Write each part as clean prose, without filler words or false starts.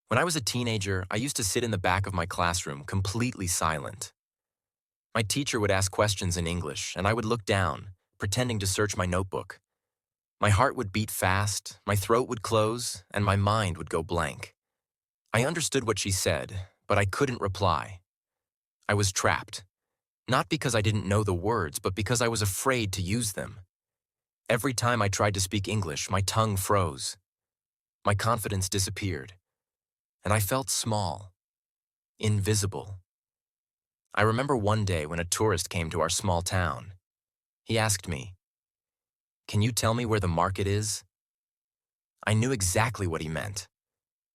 When I was a teenager, I used to sit in the back of my classroom completely silent. My teacher would ask questions in English, and I would look down, pretending to search my notebook. My heart would beat fast, my throat would close, and my mind would go blank. I understood what she said, but I couldn't reply. I was trapped, not because I didn't know the words, but because I was afraid to use them. Every time I tried to speak English, my tongue froze. My confidence disappeared, and I felt small, invisible. I remember one day when a tourist came to our small town. He asked me, "Can you tell me where the market is?" I knew exactly what he meant.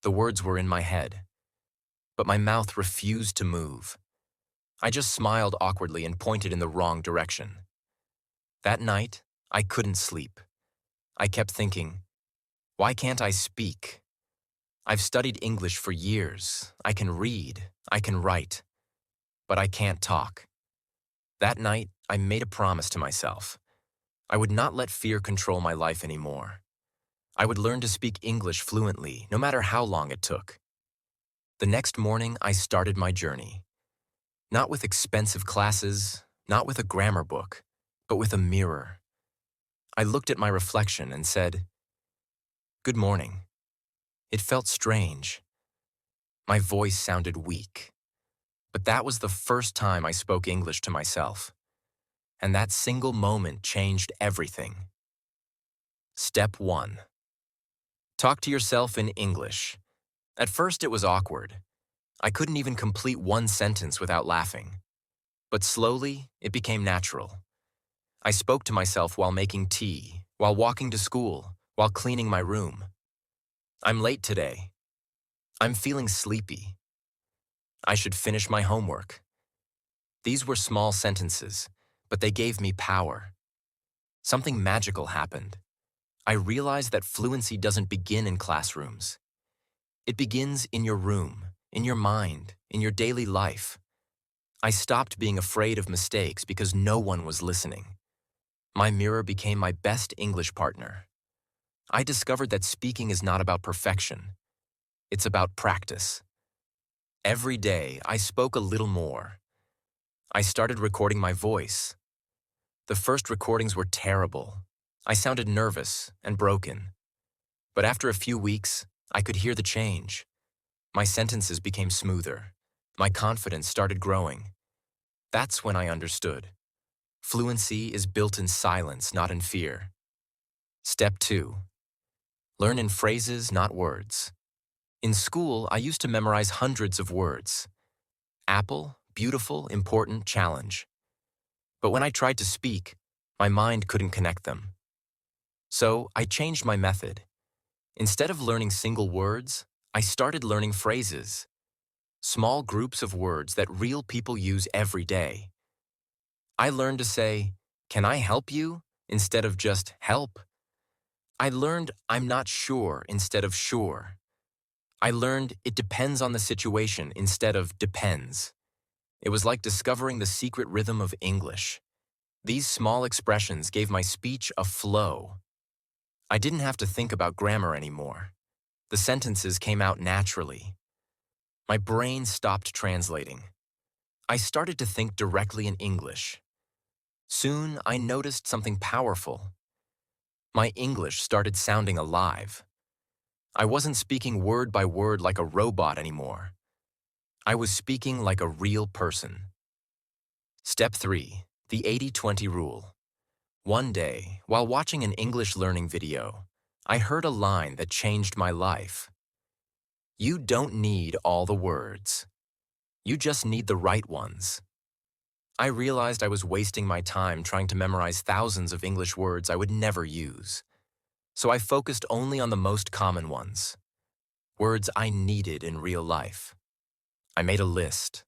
The words were in my head, but my mouth refused to move. I just smiled awkwardly and pointed in the wrong direction. That night, I couldn't sleep. I kept thinking, why can't I speak? I've studied English for years. I can read, I can write, but I can't talk. That night, I made a promise to myself. I would not let fear control my life anymore. I would learn to speak English fluently, no matter how long it took. The next morning, I started my journey. Not with expensive classes, not with a grammar book, but with a mirror. I looked at my reflection and said, "Good morning." It felt strange. My voice sounded weak. But that was the first time I spoke English to myself. And that single moment changed everything. Step 1. Talk to yourself in English. At first it was awkward. I couldn't even complete one sentence without laughing. But slowly, it became natural. I spoke to myself while making tea, while walking to school, while cleaning my room. "I'm late today. I'm feeling sleepy. I should finish my homework." These were small sentences, but they gave me power. Something magical happened. I realized that fluency doesn't begin in classrooms. It begins in your room, in your mind, in your daily life. I stopped being afraid of mistakes because no one was listening. My mirror became my best English partner. I discovered that speaking is not about perfection. It's about practice. Every day, I spoke a little more. I started recording my voice. The first recordings were terrible. I sounded nervous and broken. But after a few weeks, I could hear the change. My sentences became smoother. My confidence started growing. That's when I understood. Fluency is built in silence, not in fear. Step 2. Learn in phrases, not words. In school, I used to memorize hundreds of words. Apple, beautiful, important, challenge. But when I tried to speak, my mind couldn't connect them. So I changed my method. Instead of learning single words, I started learning phrases. Small groups of words that real people use every day. I learned to say, "Can I help you?" instead of just "help." I learned "I'm not sure" instead of "sure." I learned "it depends on the situation" instead of "depends." It was like discovering the secret rhythm of English. These small expressions gave my speech a flow. I didn't have to think about grammar anymore. The sentences came out naturally. My brain stopped translating. I started to think directly in English. Soon, I noticed something powerful. My English started sounding alive. I wasn't speaking word by word like a robot anymore. I was speaking like a real person. Step 3. The 80-20 rule. One day, while watching an English learning video, I heard a line that changed my life. "You don't need all the words. You just need the right ones." I realized I was wasting my time trying to memorize thousands of English words I would never use. So I focused only on the most common ones, words I needed in real life. I made a list.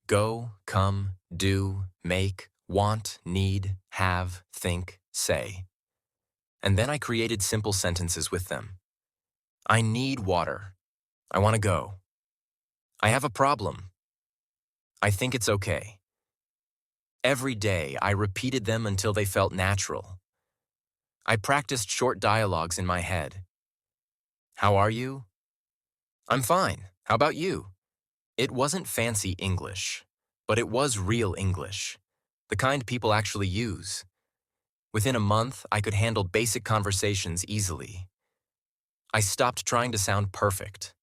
Go, come, do, make, want, need, have, think, say. And then I created simple sentences with them. I need water. I want to go. I have a problem. I think it's okay. Every day, I repeated them until they felt natural. I practiced short dialogues in my head. How are you? I'm fine. How about you? It wasn't fancy English, but it was real English, the kind people actually use. Within a month, I could handle basic conversations easily. I stopped trying to sound perfect.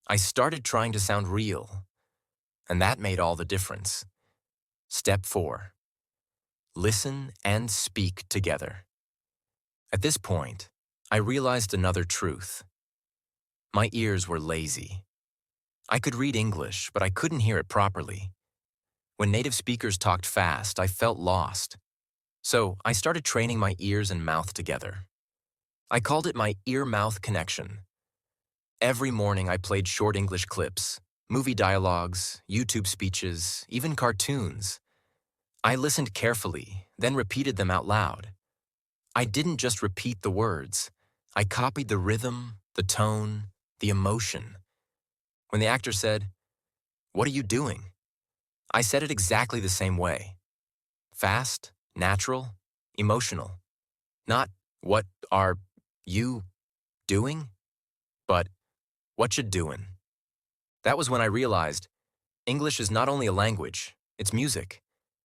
I started trying to sound real, and that made all the difference. Step 4. Listen and speak together. At this point, I realized another truth. My ears were lazy. I could read English, but I couldn't hear it properly. When native speakers talked fast, I felt lost. So I started training my ears and mouth together. I called it my ear-mouth connection. Every morning I played short English clips, movie dialogues, YouTube speeches, even cartoons. I listened carefully, then repeated them out loud. I didn't just repeat the words. I copied the rhythm, the tone, the emotion. When the actor said, "What are you doing?" I said it exactly the same way. Fast, natural, emotional. Not, "What are you doing?" but, "What you doing?" That was when I realized English is not only a language, it's music.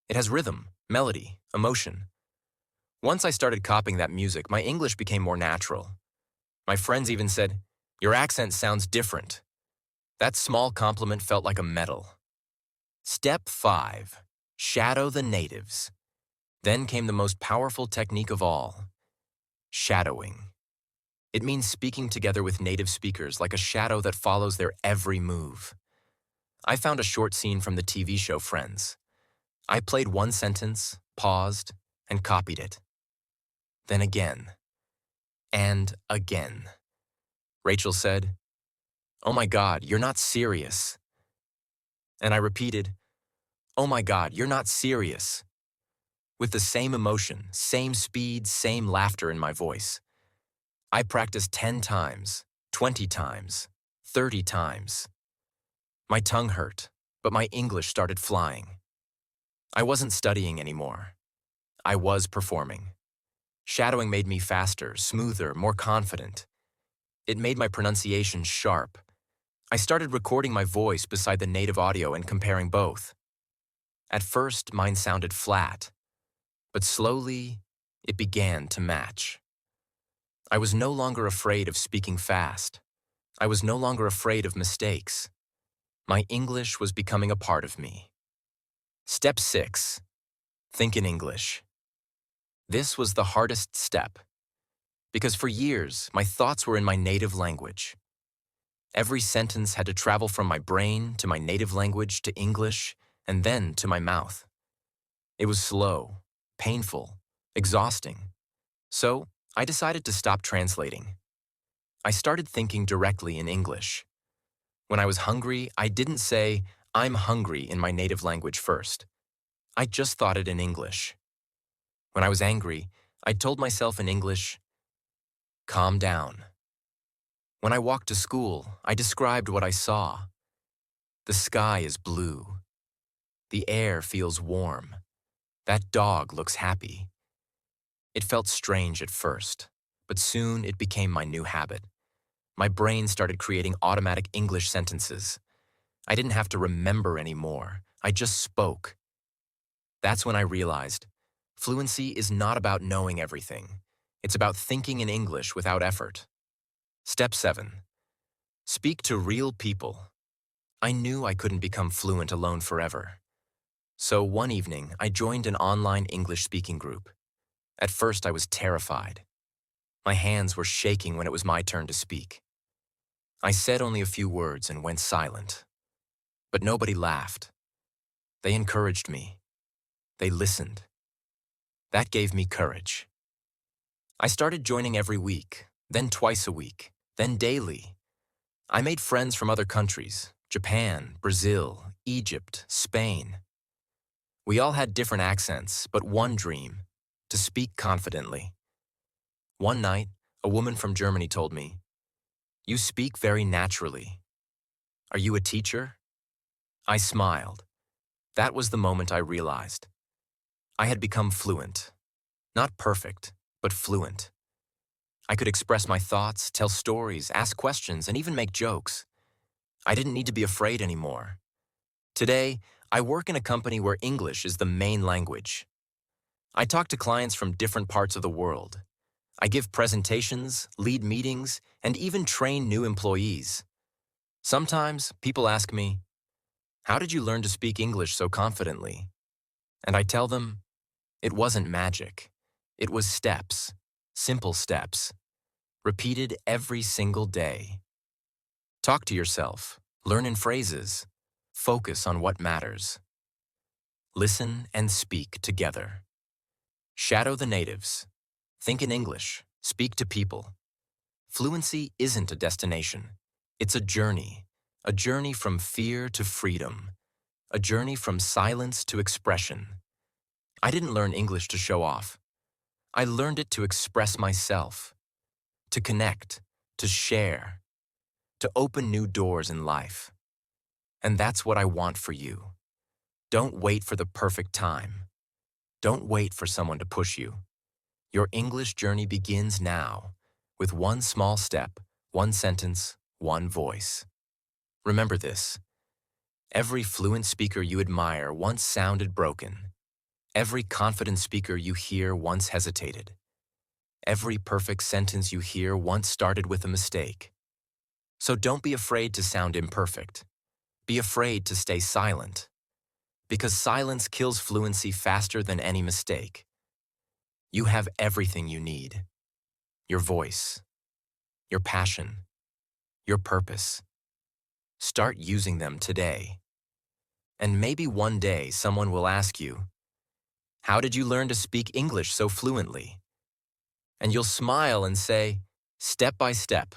It has rhythm, melody, emotion. Once I started copying that music, my English became more natural. My friends even said, "Your accent sounds different." That small compliment felt like a medal. Step 5. Shadow the natives. Then came the most powerful technique of all, shadowing. It means speaking together with native speakers like a shadow that follows their every move. I found a short scene from the TV show Friends. I played one sentence, paused, and copied it. Then again. And again. Rachel said, "Oh my God, you're not serious." And I repeated, "Oh my God, you're not serious." With the same emotion, same speed, same laughter in my voice. I practiced 10 times, 20 times, 30 times. My tongue hurt, but my English started flying. I wasn't studying anymore. I was performing. Shadowing made me faster, smoother, more confident. It made my pronunciation sharp. I started recording my voice beside the native audio and comparing both. At first, mine sounded flat, but slowly, it began to match. I was no longer afraid of speaking fast. I was no longer afraid of mistakes. My English was becoming a part of me. Step 6. Think in English. This was the hardest step, because for years, my thoughts were in my native language. Every sentence had to travel from my brain to my native language to English, and then to my mouth. It was slow, painful, exhausting. So, I decided to stop translating. I started thinking directly in English. When I was hungry, I didn't say, "I'm hungry" in my native language first. I just thought it in English. When I was angry, I told myself in English, "Calm down." When I walked to school, I described what I saw. The sky is blue. The air feels warm. That dog looks happy. It felt strange at first, but soon it became my new habit. My brain started creating automatic English sentences. I didn't have to remember anymore. I just spoke. That's when I realized fluency is not about knowing everything. It's about thinking in English without effort. Step 7. Speak to real people. I knew I couldn't become fluent alone forever. So one evening, I joined an online English speaking group. At first, I was terrified. My hands were shaking when it was my turn to speak. I said only a few words and went silent. But nobody laughed. They encouraged me. They listened. That gave me courage. I started joining every week, then twice a week, then daily. I made friends from other countries, Japan, Brazil, Egypt, Spain. We all had different accents, but one dream, to speak confidently. One night, a woman from Germany told me, "You speak very naturally. Are you a teacher?" I smiled. That was the moment I realized. I had become fluent. Not perfect, but fluent. I could express my thoughts, tell stories, ask questions, and even make jokes. I didn't need to be afraid anymore. Today, I work in a company where English is the main language. I talk to clients from different parts of the world. I give presentations, lead meetings, and even train new employees. Sometimes people ask me, "How did you learn to speak English so confidently?" And I tell them, it wasn't magic. It was steps, simple steps, repeated every single day. Talk to yourself, learn in phrases, focus on what matters. Listen and speak together. Shadow the natives. Think in English, speak to people. Fluency isn't a destination. It's a journey from fear to freedom, a journey from silence to expression. I didn't learn English to show off. I learned it to express myself, to connect, to share, to open new doors in life. And that's what I want for you. Don't wait for the perfect time. Don't wait for someone to push you. Your English journey begins now, with one small step, one sentence, one voice. Remember this. Every fluent speaker you admire once sounded broken. Every confident speaker you hear once hesitated. Every perfect sentence you hear once started with a mistake. So don't be afraid to sound imperfect. Be afraid to stay silent. Because silence kills fluency faster than any mistake. You have everything you need. Your voice, your passion, your purpose. Start using them today. And maybe one day someone will ask you, "How did you learn to speak English so fluently?" And you'll smile and say, "Step by step,